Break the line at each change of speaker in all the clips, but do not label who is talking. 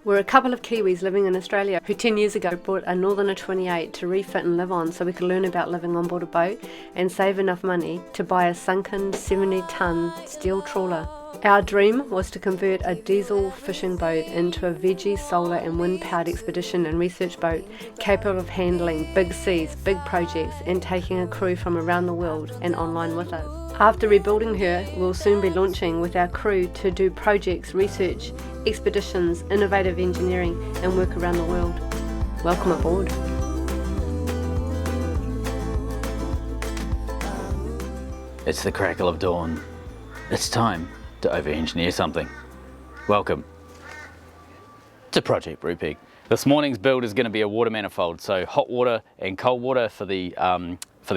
We're a couple of Kiwis living in Australia who 10 years ago bought a Northerner 28 to refit and live on so we could learn about living on board a boat and save enough money to buy a sunken 70-ton steel trawler. Our dream was to convert a diesel fishing boat into a veggie, solar and wind-powered expedition and research boat capable of handling big seas, big projects and taking a crew from around the world and online with us. After rebuilding her, we'll soon be launching with our crew to do projects, research, expeditions, innovative engineering and work around the world. Welcome aboard.
It's the crackle of dawn. It's time to over-engineer something. Welcome to Project Brupeg. This morning's build is going to be a water manifold, so hot water and cold water for the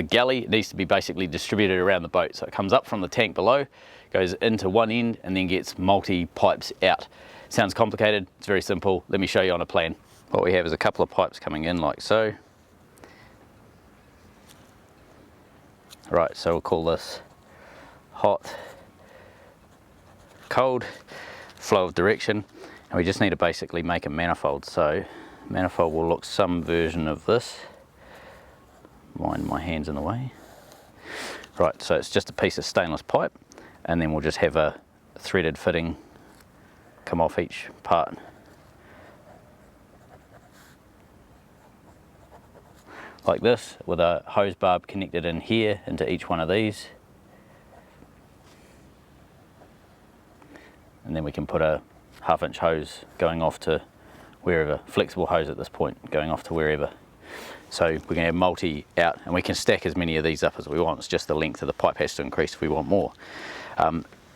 galley. It needs to be basically distributed around the boat, so it comes up from the tank below, goes into one end and then gets multi-pipes out. Sounds complicated, it's very simple. Let me show you on a plan. What we have is a couple of pipes coming in like so. Right, so we'll call this hot, cold, flow of direction, and we just need to basically make a manifold. So manifold will look some version of this. Mind my hands in the way. Right, so it's just a piece of stainless pipe, and then we'll just have a threaded fitting come off each part. Like this, with a hose barb connected in here into each one of these. And then we can put a 1/2-inch hose going off to wherever, flexible hose at this point, going off to wherever. So we're going to have multi out, and we can stack as many of these up as we want. It's just the length of the pipe has to increase if we want more.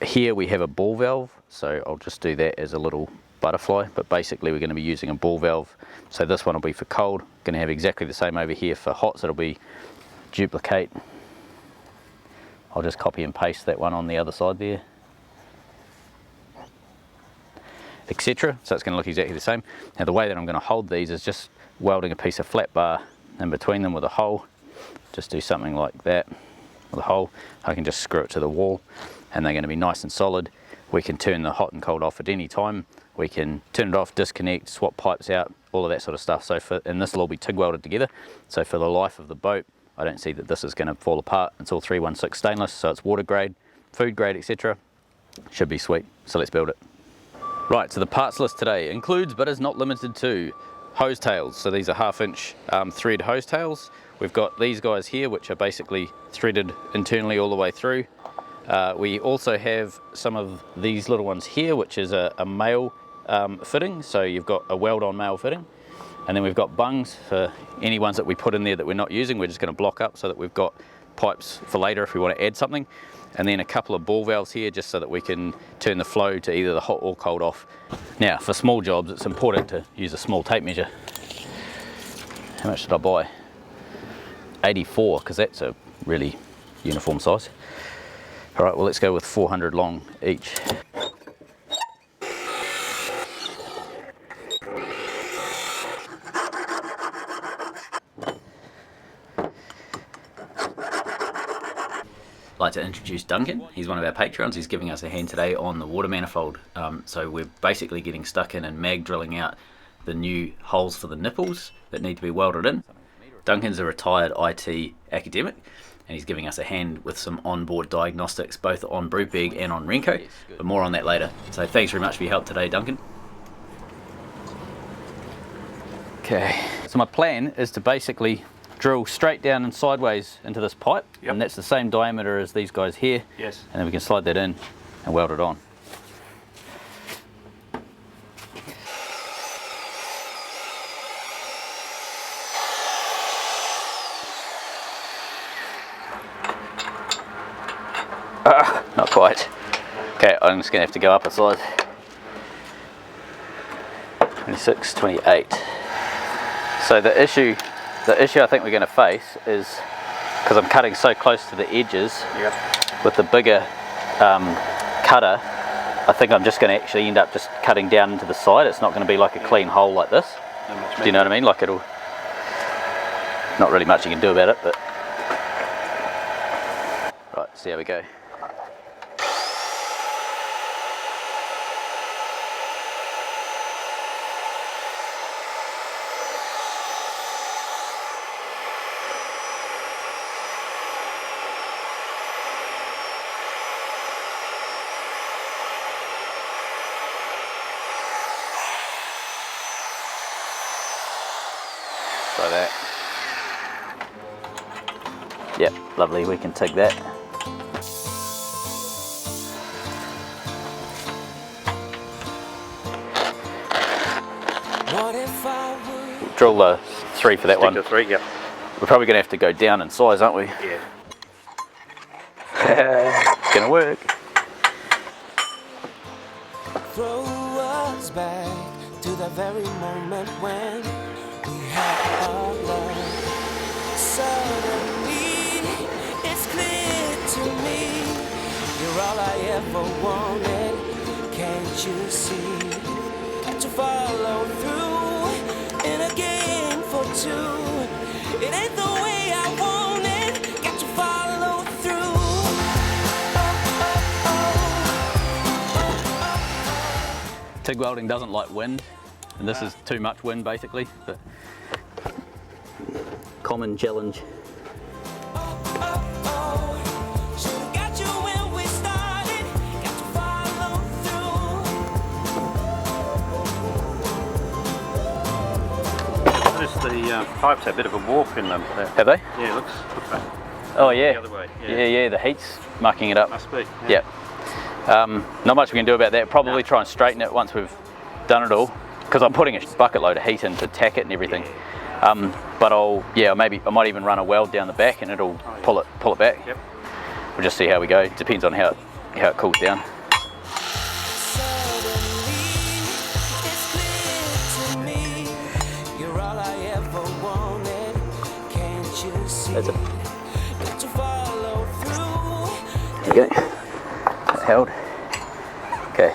Here we have a ball valve, so I'll just do that as a little butterfly, but basically we're going to be using a ball valve. So this one will be for cold, going to have exactly the same over here for hot, so it'll be duplicate. I'll just copy and paste that one on the other side there, etc. So it's going to look exactly the same. Now the way that I'm going to hold these is just welding a piece of flat bar in between them with a hole. Just do something like that with a hole. I can just screw it to the wall and they're going to be nice and solid. We can turn the hot and cold off at any time. We can turn it off, disconnect, swap pipes out, all of that sort of stuff. So and this will all be TIG welded together. So for the life of the boat, I don't see that this is going to fall apart. It's all 316 stainless, so it's water grade, food grade, etc. Should be sweet. So let's build it. Right, so the parts list today includes, but is not limited to, hose tails. So these are 1/2-inch thread hose tails. We've got these guys here, which are basically threaded internally all the way through. We also have some of these little ones here, which is a male fitting. So you've got a weld-on male fitting. And then we've got bungs for any ones that we put in there that we're not using. We're just going to block up so that we've got pipes for later if we want to add something. And then a couple of ball valves here just so that we can turn the flow to either the hot or cold off. Now for small jobs it's important to use a small tape measure. How much did I buy? 84, because that's a really uniform size. Alright, well let's go with 400 long each. I'd like to introduce Duncan. He's one of our patrons. He's giving us a hand today on the water manifold. So we're basically getting stuck in and mag drilling out the new holes for the nipples that need to be welded in. Duncan's a retired IT academic and he's giving us a hand with some onboard diagnostics both on Brupeg and on Renko, but more on that later. So thanks very much for your help today, Duncan. Okay, so my plan is to basically drill straight down and sideways into this pipe, and that's the same diameter as these guys here.
Yes.
And then we can slide that in and weld it on. Not quite. Okay, I'm just going to have to go up a size. 26, 28. So the issue I think we're going to face is, because I'm cutting so close to the edges, with the bigger cutter, I think I'm just going to actually end up just cutting down into the side. It's not going to be like a clean hole like this. Do you know what I mean? Like it'll, not really much you can do about it, but right, see how we go. So that. Yep, lovely, we can take that. Drill the 3 for that one.
Stick to 3, yep.
We're probably going to have to go down in size, aren't we?
Yeah.
It's going to work.
Throw us back to the very moment when we had our love. Suddenly, it's clear to me, you're all I ever wanted. Can't you see? To follow through in a game for 2. It ain't the way I want it. Got to follow through.
TIG welding doesn't like wind, and this is too much wind basically, but common challenge.
Should've got you when we started. Got to follow through.
Notice the pipes have a bit of a warp in them.
Have they?
Yeah, look back.
Oh yeah.
The other way.
Yeah, the heat's mucking it up.
Must be.
Yeah. Not much we can do about that. Probably try and straighten it once we've done it all, because I'm putting a bucket load of heat in to tack it and everything. But I might even run a weld down the back and it'll pull it back.
Yep.
We'll just see how we go. Depends on how it cools down. That's it. There you go. That held. Okay.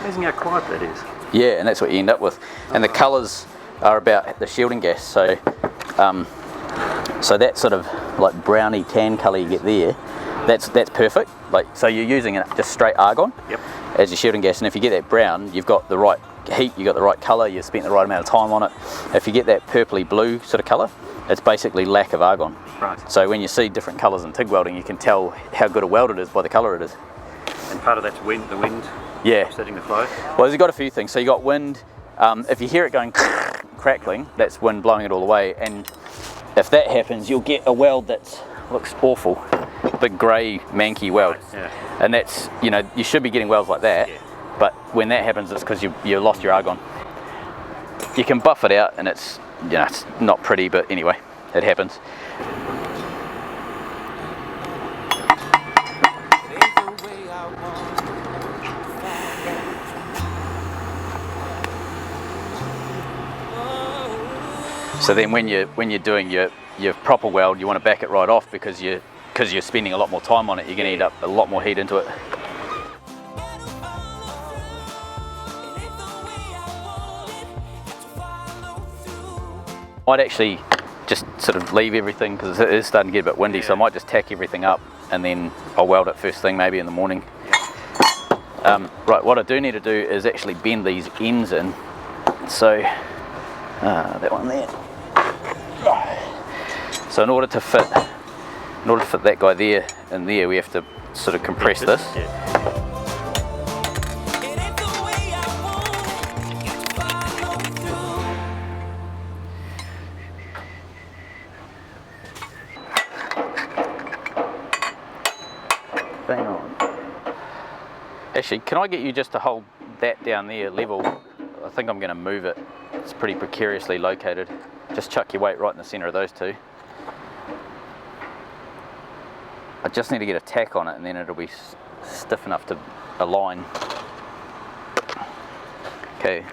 Amazing how quiet that is.
Yeah, and that's what you end up with. And the colours are about the shielding gas. So, so that sort of like browny tan colour you get there, that's perfect. Like, so you're using just straight argon as your shielding gas, and if you get that brown, you've got the right heat, you've got the right colour, you've spent the right amount of time on it. If you get that purpley blue sort of colour, it's basically lack of argon.
Right.
So when you see different colours in TIG welding, you can tell how good a weld it is by the colour it is.
And part of that's wind, the wind.
Yeah.
Setting the flow.
Well, you've got a few things. So you got wind. If you hear it going crackling, that's wind blowing it all away. And if that happens, you'll get a weld that looks awful, big grey manky weld.
Right, yeah.
And that's, you should be getting welds like that.
Yeah.
But when that happens, it's because you lost your argon. You can buff it out, and it's it's not pretty, but anyway, it happens. So then when you're doing your proper weld, you want to back it right off because you're spending a lot more time on it. You're going to end up a lot more heat into it. I'd actually just sort of leave everything because it is starting to get a bit windy, so I might just tack everything up and then I'll weld it first thing maybe in the morning. Right, what I do need to do is actually bend these ends in. So that one there. So in order to fit that guy there and there, we have to sort of compress this.
Yeah.
Bang on. Actually, can I get you just to hold that down there level? I think I'm going to move it. It's pretty precariously located. Just chuck your weight right in the centre of those two. I just need to get a tack on it and then it'll be stiff enough to align. Okay.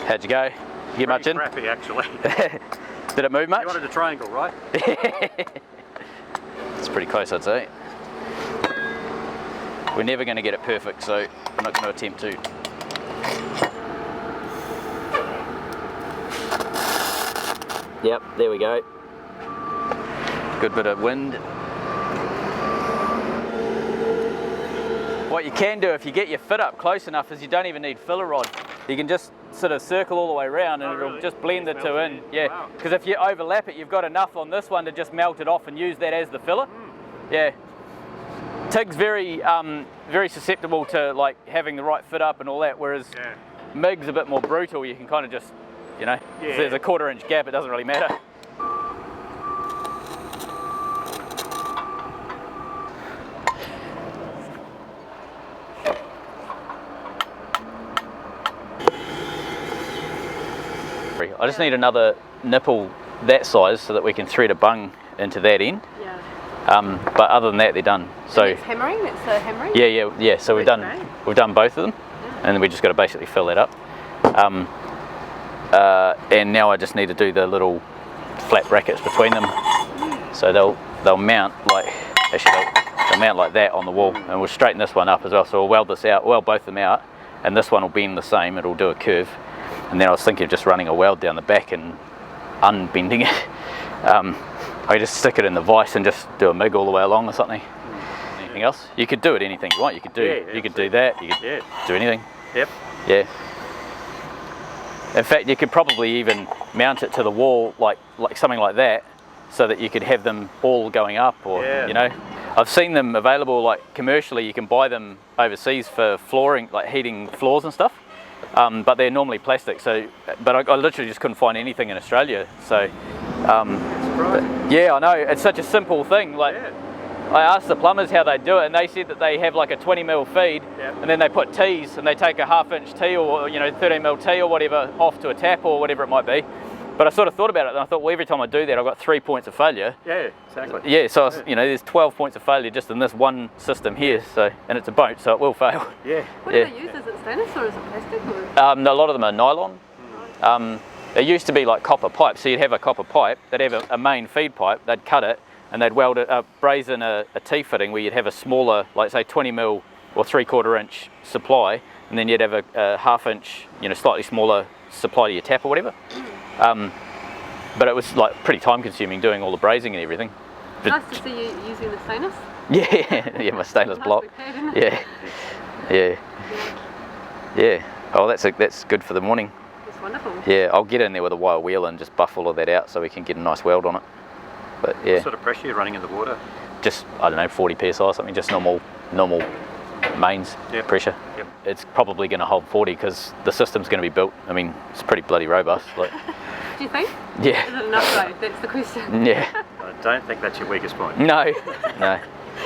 How'd you go? You get much in?
Crappy, actually.
Did it move much?
You wanted a triangle, right?
It's pretty close, I'd say. We're never going to get it perfect, so I'm not going to attempt to. Yep, there we go. Good bit of wind. What you can do if you get your fit up close enough is you don't even need filler rod. You can just sort of circle all the way around and it'll just blend the two in. Yeah, because if you overlap it, you've got enough on this one to just melt it off and use that as the filler. Yeah. TIG's very very susceptible to like having the right fit up and all that, whereas MIG's a bit more brutal. You can kind of just, you know, if there's a 1/4 inch gap, it doesn't really matter. I just need another nipple that size so that we can thread a bung into that end.
Yeah.
But other than that, they're done. So
it's hammering. That's the hammering.
Yeah. So we've done both of them, and then we just got to basically fill that up. And now I just need to do the little flat brackets between them, so they'll mount like they'll mount like that on the wall, and we'll straighten this one up as well. So we'll weld this out, weld both of them out, and this one will bend the same. It'll do a curve. And then I was thinking of just running a weld down the back and unbending it. I just stick it in the vise and just do a MIG all the way along or something. Anything else? You could do it anything you want. You could do you could do that. You could do anything.
Yep.
Yeah. In fact, you could probably even mount it to the wall like something like that, so that you could have them all going up, or you know. I've seen them available like commercially. You can buy them overseas for flooring, like heating floors and stuff. But they're normally plastic, so but I literally just couldn't find anything in Australia. So yeah, I know, it's such a simple thing. Like I asked the plumbers how they do it, and they said that they have like a 20mm feed, and then they put T's, and they take a 1/2 inch T, or 13mm T or whatever off to a tap or whatever it might be. But I sort of thought about it, and I thought, well, every time I do that, I've got 3 points of failure.
Yeah, exactly.
Yeah, so there's 12 points of failure just in this one system here. So, and it's a boat, so it will fail.
Yeah.
What do they use? Is it stainless or is it plastic? Or?
A lot of them are nylon. It used to be like copper pipe, so you'd have a copper pipe, they'd have a main feed pipe, they'd cut it, and they'd weld it up, braze in a T-fitting where you'd have a smaller, like say 20mm or 3/4 inch supply, and then you'd have a 1/2 inch, slightly smaller supply to your tap or whatever. But it was like pretty time consuming doing all the brazing and everything.
Nice to see you using the stainless.
Yeah, my stainless block.
Nice
Yeah. Oh, that's good for the morning.
It's wonderful.
Yeah, I'll get in there with a wire wheel and just buff all of that out so we can get a nice weld on it. But yeah.
What sort of pressure are you running in the water?
Just, I don't know, 40 psi or something, just normal mains pressure.
Yep.
It's probably going to hold 40 because the system's going to be built. I mean, it's pretty bloody robust. Like.
Do you think?
Yeah.
Is it enough though? That's the question.
Yeah.
I don't think that's your weakest point.
No.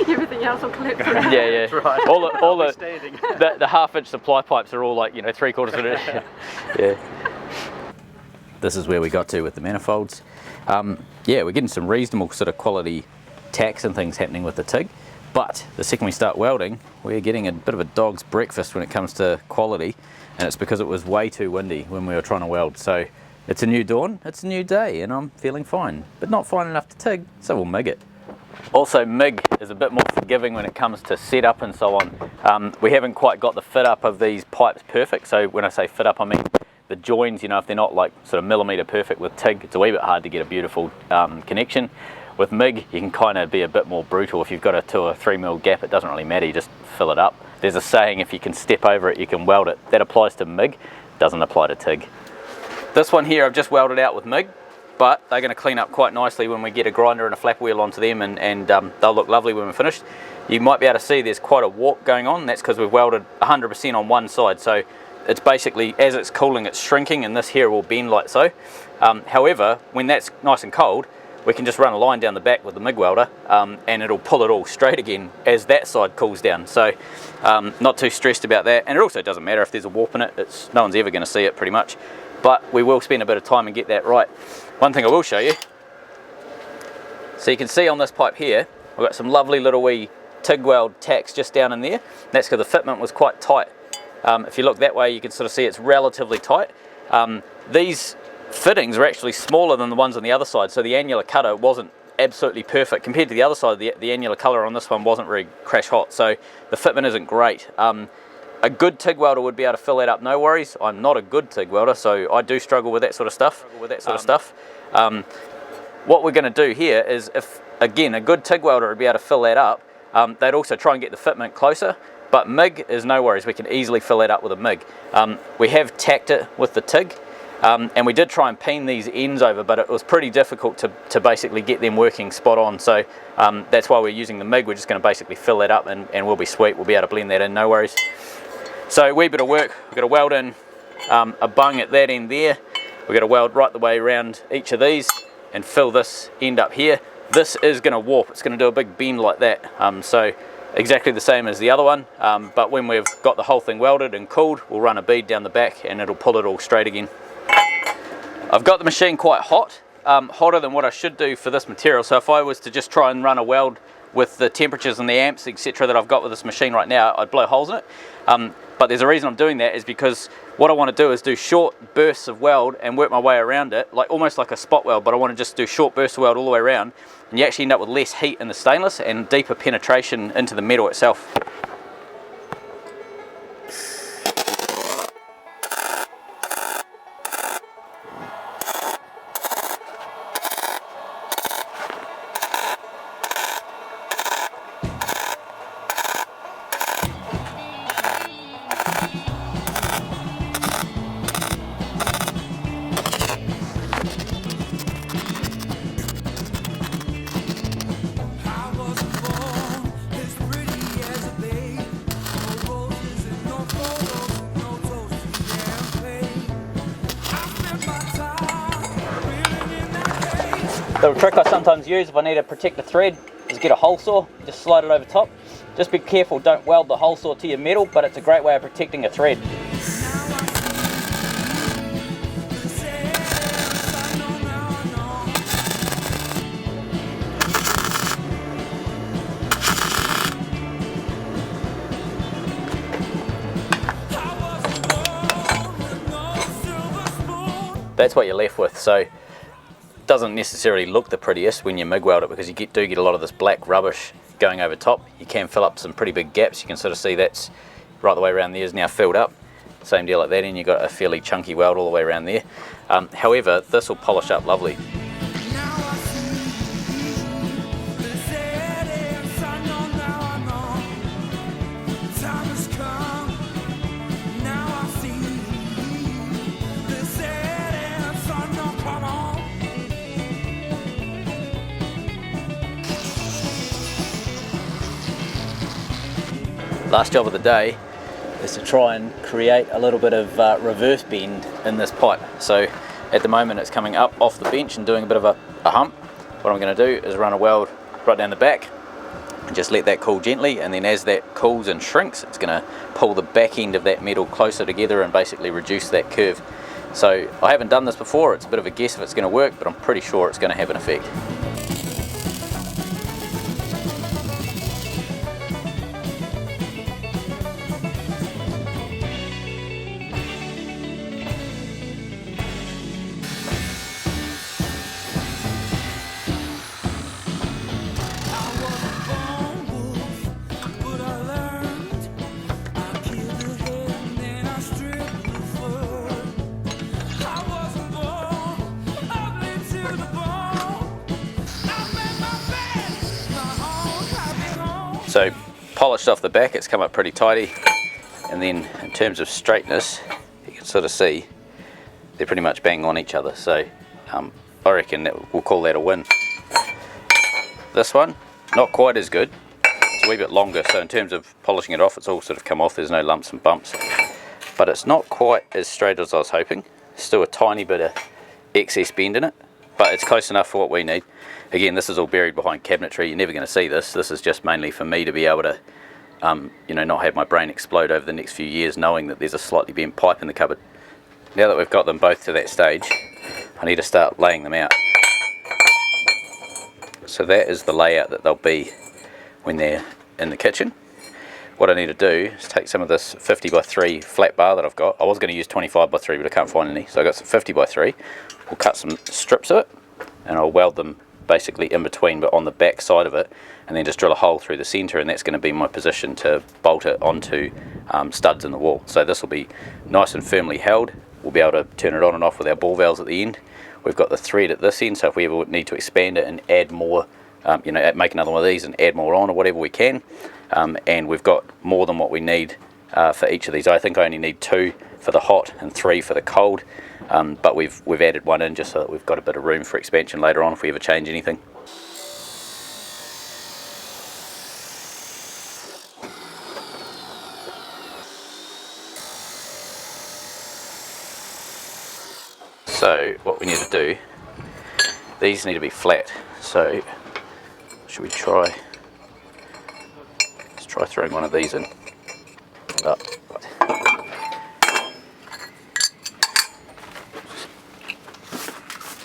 Everything else will collapse.
Yeah.
That's right.
All the 1/2 inch supply pipes are all like 3/4 of it. Yeah. This is where we got to with the manifolds. Yeah, we're getting some reasonable sort of quality tacks and things happening with the TIG, but the second we start welding, we're getting a bit of a dog's breakfast when it comes to quality, and it's because it was way too windy when we were trying to weld. So it's a new dawn, it's a new day, and I'm feeling fine, but not fine enough to TIG, so we'll MIG it. Also, MIG is a bit more forgiving when it comes to setup and so on. We haven't quite got the fit up of these pipes perfect, so when I say fit up, I mean the joins, if they're not like sort of millimetre perfect with TIG, it's a wee bit hard to get a beautiful connection. With MIG, you can kind of be a bit more brutal. If you've got a 2 or 3mm gap, it doesn't really matter, you just fill it up. There's a saying, if you can step over it, you can weld it. That applies to MIG, doesn't apply to TIG. This one here I've just welded out with MIG, but they're going to clean up quite nicely when we get a grinder and a flap wheel onto them, and they'll look lovely when we're finished. You might be able to see there's quite a warp going on. That's because we've welded 100% on one side, so it's basically, as it's cooling, it's shrinking, and this here will bend like so. However, when that's nice and cold, we can just run a line down the back with the MIG welder, and it'll pull it all straight again as that side cools down. So not too stressed about that, and it also doesn't matter if there's a warp in it. No one's ever going to see it pretty much, but we will spend a bit of time and get that right. One thing I will show you, so you can see on this pipe here, we've got some lovely little wee TIG weld tacks just down in there. That's because the fitment was quite tight. If you look that way, you can sort of see it's relatively tight. These fittings are actually smaller than the ones on the other side, so the annular cutter wasn't absolutely perfect. Compared to the other side, the annular color on this one wasn't very crash hot, so the fitment isn't great. A good TIG welder would be able to fill that up, no worries. I'm not a good TIG welder, so I do struggle with that sort of stuff. What we're going to do here is, if again a good TIG welder would be able to fill that up, they'd also try and get the fitment closer. But MIG is no worries, we can easily fill that up with a MIG. We have tacked it with the TIG, And we did try and peen these ends over, but it was pretty difficult to basically get them working spot on. So that's why we're using the MIG. We're just going to basically fill that up and we'll be sweet. We'll be able to blend that in, no worries. So a wee bit of work. We've got to weld in a bung at that end there. We've got to weld right the way around each of these and fill this end up here. This is going to warp. It's going to do a big bend like that. So exactly the same as the other one, but when we've got the whole thing welded and cooled, we'll run a bead down the back and it'll pull it all straight again. I've got the machine quite hot, hotter than what I should do for this material. So if I was to just try and run a weld with the temperatures and the amps, etc. that I've got with this machine right now, I'd blow holes in it. But there's a reason I'm doing that, is because what I want to do is do short bursts of weld and work my way around it, like almost like a spot weld, but I want to just do short bursts of weld all the way around, and you actually end up with less heat in the stainless and deeper penetration into the metal itself. The trick I sometimes use if I need to protect the thread is get a hole saw, just slide it over top. Just be careful, don't weld the hole saw to your metal, but it's a great way of protecting a thread. That's what you're left with. So doesn't necessarily look the prettiest when you MIG weld it, because you do get a lot of this black rubbish going over top. You can fill up some pretty big gaps. You can sort of see that's right the way around there is now filled up. Same deal like that, and you've got a fairly chunky weld all the way around there. However, this will polish up lovely. Last job of the day is to try and create a little bit of reverse bend in this pipe. So at the moment it's coming up off the bench and doing a bit of a hump. What I'm going to do is run a weld right down the back and just let that cool gently, and then as that cools and shrinks, it's going to pull the back end of that metal closer together and basically reduce that curve. So I haven't done this before, it's a bit of a guess if it's going to work, but I'm pretty sure it's going to have an effect. So polished off the back, it's come up pretty tidy, and then in terms of straightness, you can sort of see they're pretty much bang on each other. So I reckon that we'll call that a win. This one, not quite as good. It's a wee bit longer, so in terms of polishing it off, it's all sort of come off. There's no lumps and bumps, but it's not quite as straight as I was hoping. Still a tiny bit of excess bend in it, but it's close enough for what we need. Again, this is all buried behind cabinetry. You're never going to see this. This is just mainly for me to be able to, you know, not have my brain explode over the next few years knowing that there's a slightly bent pipe in the cupboard. Now that we've got them both to that stage, I need to start laying them out. So that is the layout that they'll be when they're in the kitchen. What I need to do is take some of this 50x3 flat bar that I've got. I was going to use 25x3, but I can't find any. So I've got some 50x3. We'll cut some strips of it, and I'll weld them basically in between, but on the back side of it, and then just drill a hole through the center, and that's going to be my position to bolt it onto studs in the wall. So this will be nice and firmly held. We'll be able to turn it on and off with our ball valves at the end. We've got the thread at this end, so if we ever need to expand it and add more, you know, make another one of these and add more on or whatever we can, and we've got more than what we need for each of these. I think I only need 2 for the hot and 3 for the cold, but we've added one in just so that we've got a bit of room for expansion later on if we ever change anything. So what we need to do, these need to be flat, so should we try, let's try throwing one of these in. Up.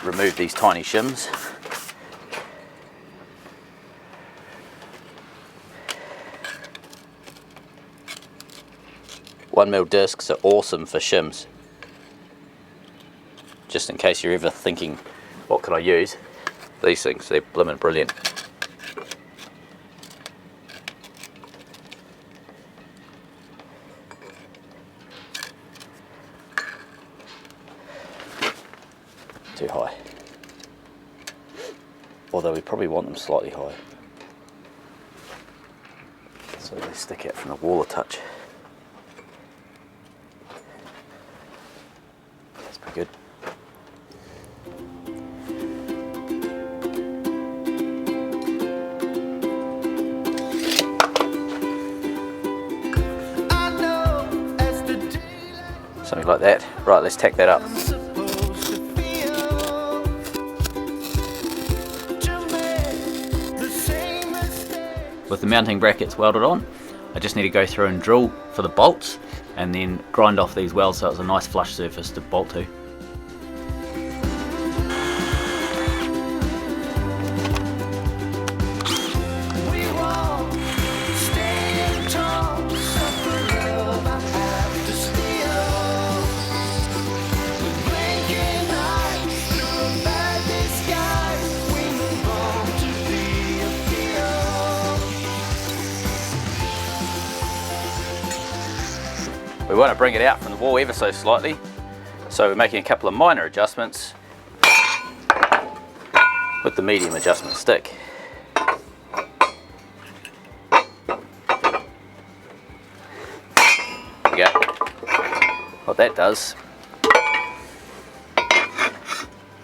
Remove these tiny shims. $1mm discs are awesome for shims. Just in case you're ever thinking, what can I use? These things, they're blimmin' brilliant. Too high. Although we probably want them slightly high. So they stick out from the wall a touch. That's pretty good. Something like that. Right, let's tack that up. With the mounting brackets welded on, I just need to go through and drill for the bolts and then grind off these welds so it's a nice flush surface to bolt to. We want to bring it out from the wall ever so slightly, so we're making a couple of minor adjustments with the medium adjustment stick. There we go. What that does,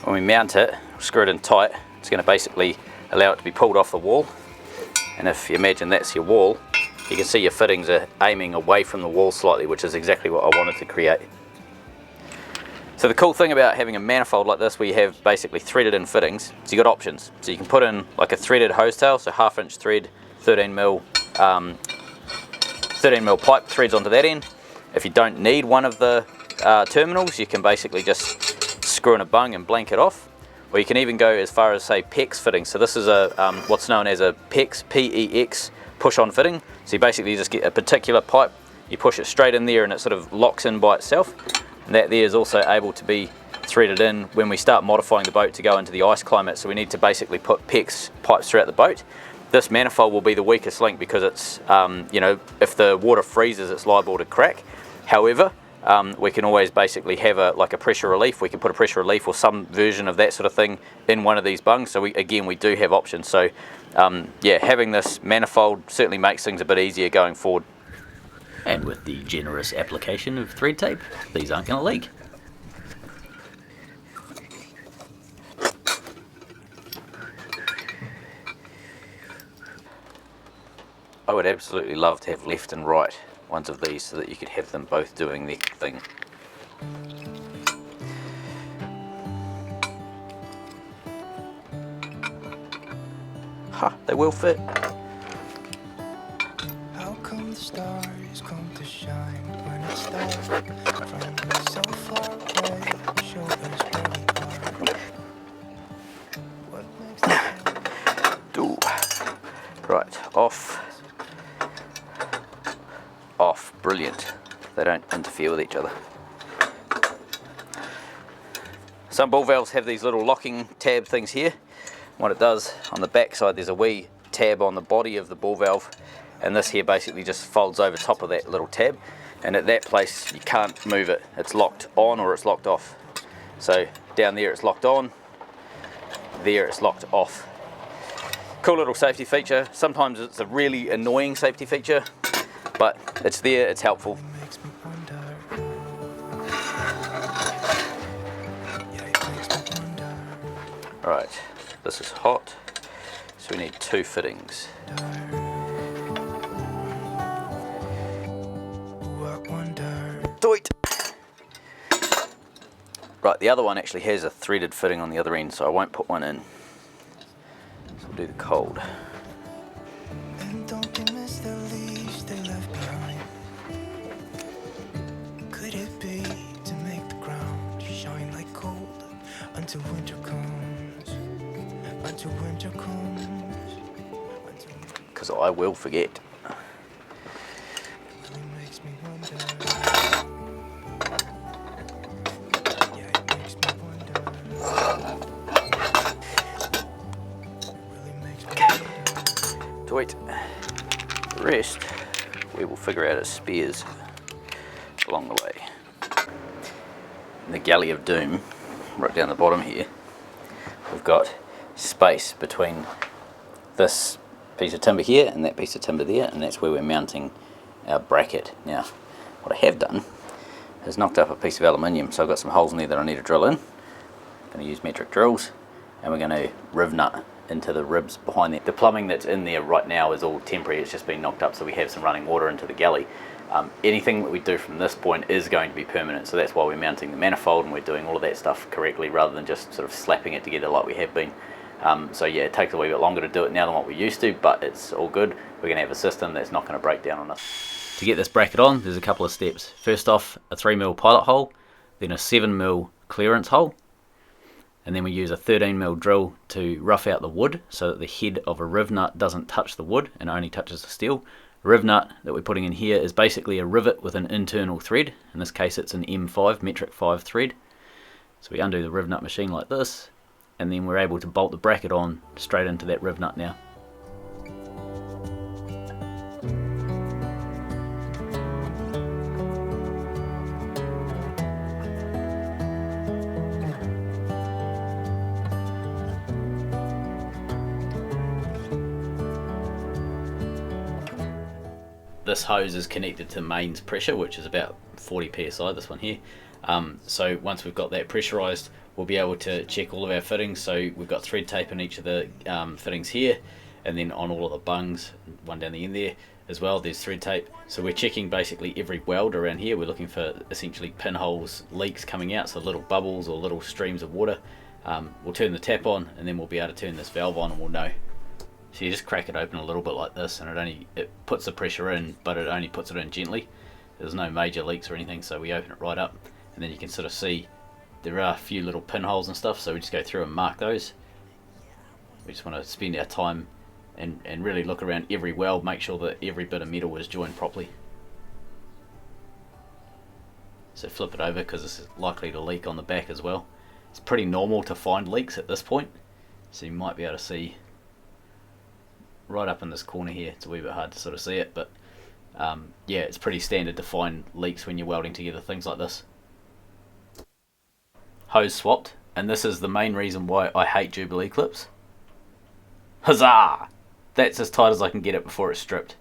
when we mount it, screw it in tight, it's going to basically allow it to be pulled off the wall, and if you imagine that's your wall, you can see your fittings are aiming away from the wall slightly, which is exactly what I wanted to create. So the cool thing about having a manifold like this, where you have basically threaded in fittings, is you've got options. So you can put in like a threaded hose tail, so 1/2 inch thread, 13mm pipe threads onto that end. If you don't need one of the terminals, you can basically just screw in a bung and blank it off. Or you can even go as far as, say, PEX fittings. So this is a what's known as a PEX, P-E-X, push-on fitting. So you basically just get a particular pipe, you push it straight in there and it sort of locks in by itself. And that there is also able to be threaded in when we start modifying the boat to go into the ice climate. So we need to basically put PEX pipes throughout the boat. This manifold will be the weakest link because it's, you know, if the water freezes, it's liable to crack. However, we can always basically have like a pressure relief. We can put a pressure relief or some version of that sort of thing in one of these bungs. So we do have options. So yeah, having this manifold certainly makes things a bit easier going forward. And with the generous application of thread tape, these aren't going to leak. I would absolutely love to have left and right ones of these so that you could have them both doing their thing. Ha, they will fit.
How come the stars come to shine when it's dark? From so far away, show us where we are. What makes
Do. Right, off. Off, brilliant. They don't interfere with each other. Some ball valves have these little locking tab things here. What it does, on the back side there's a wee tab on the body of the ball valve, and this here basically just folds over top of that little tab, and at that place you can't move it. It's locked on or it's locked off. So down there it's locked on, there it's locked off. Cool little safety feature. Sometimes it's a really annoying safety feature, but it's there, it's helpful.
makes me wonder
Right, this is hot, so we need 2 fittings. Doit! Right, the other one actually has a threaded fitting on the other end, so I won't put one in. So we'll do the cold.
And don't you miss the leaves they left behind? Could it be to make the ground shine like gold until winter comes? Until winter comes.
Because I will forget.
Really makes me wonder. Yeah, it makes me wonder. It really makes me wonder.
Doit. The rest we will figure out as spares along the way. In the galley of doom, right down the bottom here, we've got space between this piece of timber here and that piece of timber there, and that's where we're mounting our bracket. Now, what I have done is knocked up a piece of aluminium, so I've got some holes in there that I need to drill in. I'm going to use metric drills, and we're going to riv nut into the ribs behind there. The plumbing that's in there right now is all temporary, it's just been knocked up so we have some running water into the galley. Anything that we do from this point is going to be permanent, so that's why we're mounting the manifold and we're doing all of that stuff correctly rather than just sort of slapping it together like we have been. So yeah, it takes a wee bit longer to do it now than what we used to, but it's all good. We're going to have a system that's not going to break down on us. To get this bracket on, there's a couple of steps. First off, a 3mm pilot hole, then a 7mm clearance hole, and then we use a 13mm drill to rough out the wood so that the head of a riv nut doesn't touch the wood and only touches the steel. The riv nut that we're putting in here is basically a rivet with an internal thread. In this case it's an M5, metric 5 thread. So we undo the riv nut machine like this, and then we're able to bolt the bracket on straight into that riv nut now. This hose is connected to mains pressure, which is about 40 psi, this one here. So once we've got that pressurized, we'll be able to check all of our fittings. So we've got thread tape in each of the fittings here, and then on all of the bungs, one down the end there as well, there's thread tape. So we're checking basically every weld around here. We're looking for essentially pinholes, leaks coming out, so little bubbles or little streams of water. We'll turn the tap on, and then we'll be able to turn this valve on and we'll know. So you just crack it open a little bit like this, and it puts the pressure in, but it only puts it in gently. There's no major leaks or anything, so we open it right up, and then you can sort of see there are a few little pinholes and stuff, so we just go through and mark those. We just want to spend our time and really look around every weld, make sure that every bit of metal is joined properly. So flip it over because it's likely to leak on the back as well. It's pretty normal to find leaks at this point, so you might be able to see right up in this corner here. It's a wee bit hard to sort of see it, but yeah, it's pretty standard to find leaks when you're welding together things like this. Hose swapped, and this is the main reason why I hate Jubilee clips. Huzzah! That's as tight as I can get it before it's stripped.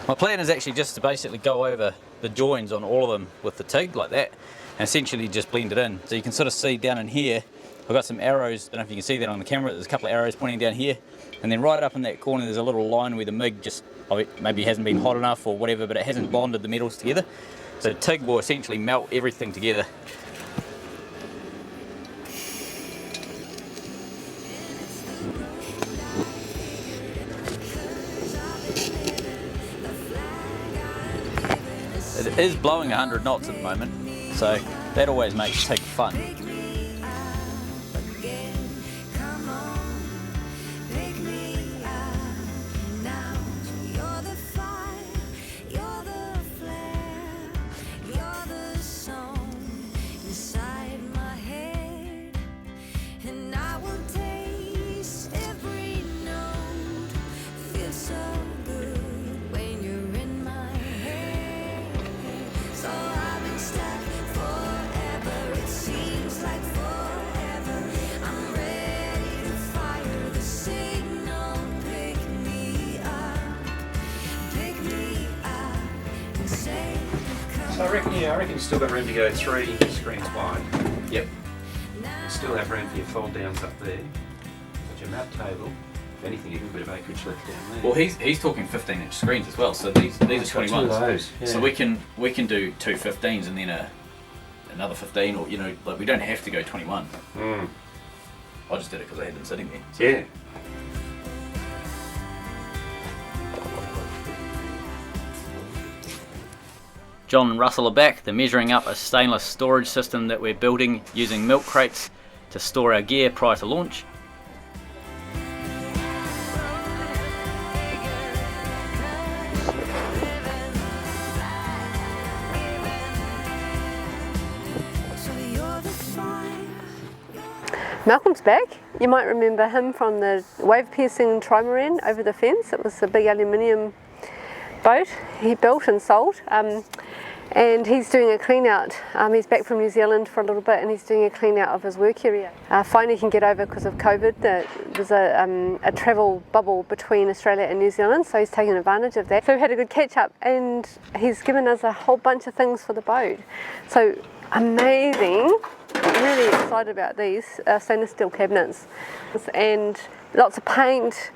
My plan is actually just to basically go over the joins on all of them with the TIG like that, and essentially just blend it in. So you can sort of see down in here, I've got some arrows, I don't know if you can see that on the camera, there's a couple of arrows pointing down here, and then right up in that corner there's a little line where the MIG just, maybe hasn't been hot enough or whatever, but it hasn't bonded the metals together. So TIG will essentially melt everything together. It is blowing 100 knots at the moment, so that always makes TIG fun.
Seems
I reckon you've still got room to go 3 screens wide.
Yep.
You still have room for your fold downs up there. But your map table, if anything, you have a bit of acreage left down there.
Well, he's talking 15-inch screens as well. So these are
It's got 2 of
21s.
those, yeah.
So we can do 2 15s and then another 15, or like we don't have to go 21.
Mm.
I just did it because I had them sitting there. So.
Yeah.
John and Russell are back. They're measuring up a stainless storage system that we're building using milk crates to store our gear prior to launch.
Malcolm's back. You might remember him from the wave-piercing trimaran over the fence. It was a big aluminium boat he built and sold. And he's doing a clean out. He's back from New Zealand for a little bit and he's doing a clean out of his work area. Finally he can get over because of COVID. There's a travel bubble between Australia and New Zealand, so he's taken advantage of that. So we had a good catch up and he's given us a whole bunch of things for the boat. So amazing. I'm really excited about these stainless steel cabinets and lots of paint,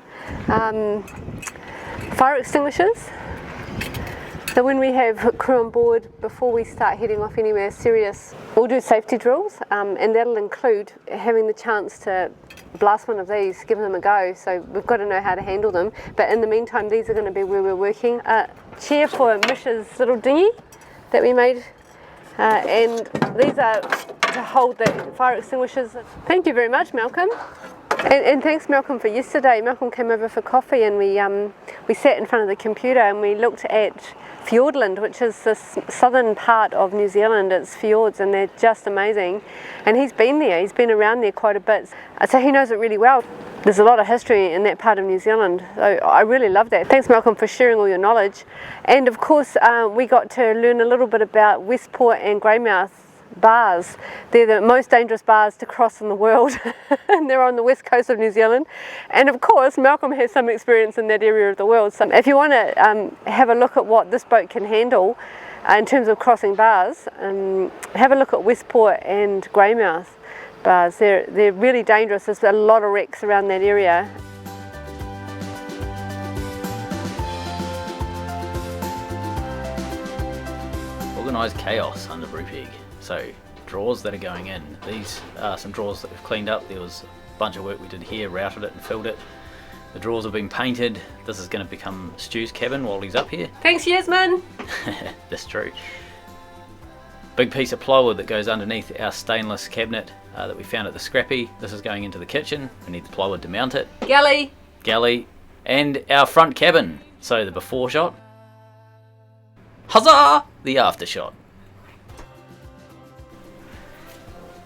fire extinguishers. So when we have crew on board, before we start heading off anywhere serious, we'll do safety drills and that'll include having the chance to blast one of these, give them a go. So we've got to know how to handle them. But in the meantime, these are going to be where we're working. A chair for Mish's little dinghy that we made. And these are to hold the fire extinguishers. Thank you very much, Malcolm. And thanks, Malcolm, for yesterday. Malcolm came over for coffee and we sat in front of the computer and we looked at Fiordland, which is the southern part of New Zealand. It's fjords and they're just amazing. And he's been there, he's been around there quite a bit. So he knows it really well. There's a lot of history in that part of New Zealand. So I really love that. Thanks, Malcolm, for sharing all your knowledge. And of course, we got to learn a little bit about Westport and Greymouth bars. They're the most dangerous bars to cross in the world and they're on the west coast of New Zealand, and of course Malcolm has some experience in that area of the world. So if you want to have a look at what this boat can handle in terms of crossing bars, have a look at Westport and Greymouth bars. They're really dangerous. There's a lot of wrecks around that area.
Organised chaos under Brupeg. So drawers that are going in. These are some drawers that we've cleaned up. There was a bunch of work we did here, routed it and filled it. The drawers have been painted. This is going to become Stu's cabin while he's up here.
Thanks, Yasmin.
That's true. Big piece of plywood that goes underneath our stainless cabinet that we found at the scrappy. This is going into the kitchen. We need the plywood to mount it. Galley. And our front cabin. So the before shot. Huzzah! The after shot.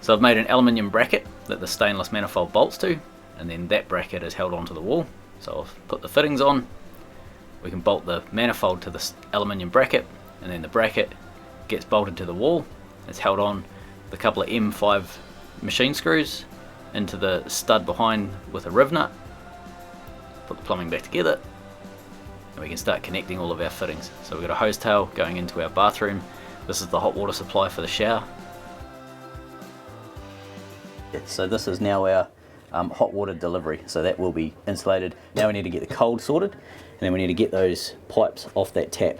So I've made an aluminium bracket that the stainless manifold bolts to, and then that bracket is held onto the wall. So I've put the fittings on. We can bolt the manifold to the aluminium bracket, and then the bracket gets bolted to the wall. It's held on with a couple of M5 machine screws into the stud behind with a riv nut. Put the plumbing back together, and we can start connecting all of our fittings. So we've got a hose tail going into our bathroom. This is the hot water supply for the shower. So this is now our hot water delivery, so that will be insulated. Now we need to get the cold sorted, and then we need to get those pipes off that tap.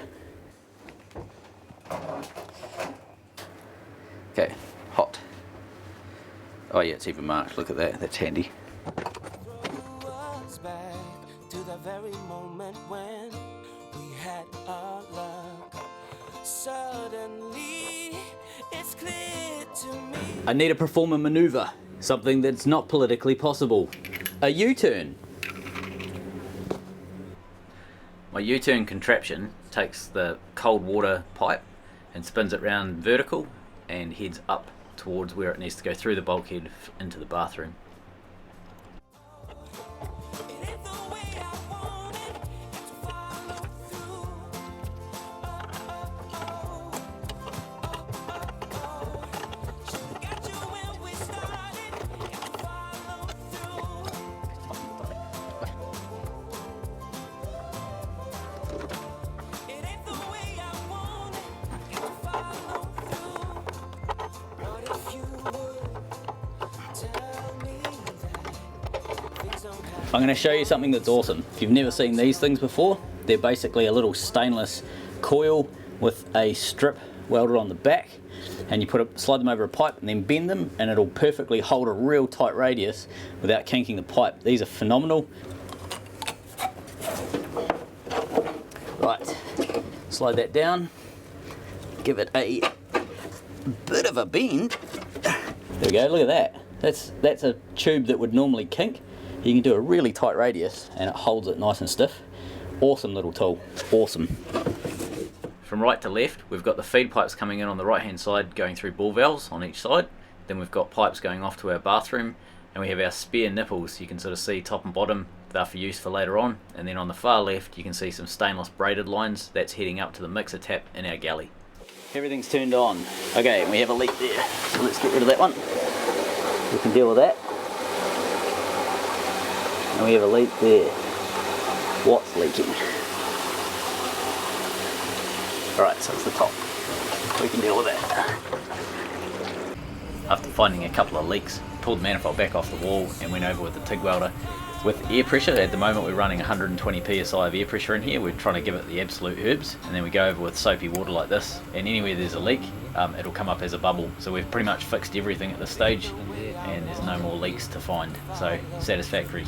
Okay, hot. Oh yeah, it's even marked, look at that, that's handy.
To the very moment when we had our love. Suddenly it's clear to me.
I need to perform a maneuver, something that's not politically possible. A U-turn. My U-turn contraption takes the cold water pipe and spins it round vertical and heads up towards where it needs to go through the bulkhead into the bathroom. I'm going to show you something that's awesome. If you've never seen these things before, they're basically a little stainless coil with a strip welded on the back, and you slide them over a pipe and then bend them, and it'll perfectly hold a real tight radius without kinking the pipe. These are phenomenal. Right, slide that down, give it a bit of a bend. There we go, look at that. That's a tube that would normally kink. You can do a really tight radius and it holds it nice and stiff. Awesome little tool, awesome. From right to left, we've got the feed pipes coming in on the right hand side, going through ball valves on each side. Then we've got pipes going off to our bathroom, and we have our spare nipples. You can sort of see top and bottom, they're for use for later on. And then on the far left, you can see some stainless braided lines. That's heading up to the mixer tap in our galley. Everything's turned on. Okay, we have a leak there, so let's get rid of that one. We can deal with that. And we have a leak there. What's leaking? Alright, so it's the top. We can deal with that. After finding a couple of leaks, pulled the manifold back off the wall and went over with the TIG welder. With air pressure, at the moment we're running 120 psi of air pressure in here. We're trying to give it the absolute herbs, and then we go over with soapy water like this, and anywhere there's a leak, it'll come up as a bubble. So we've pretty much fixed everything at this stage, and there's no more leaks to find, so satisfactory.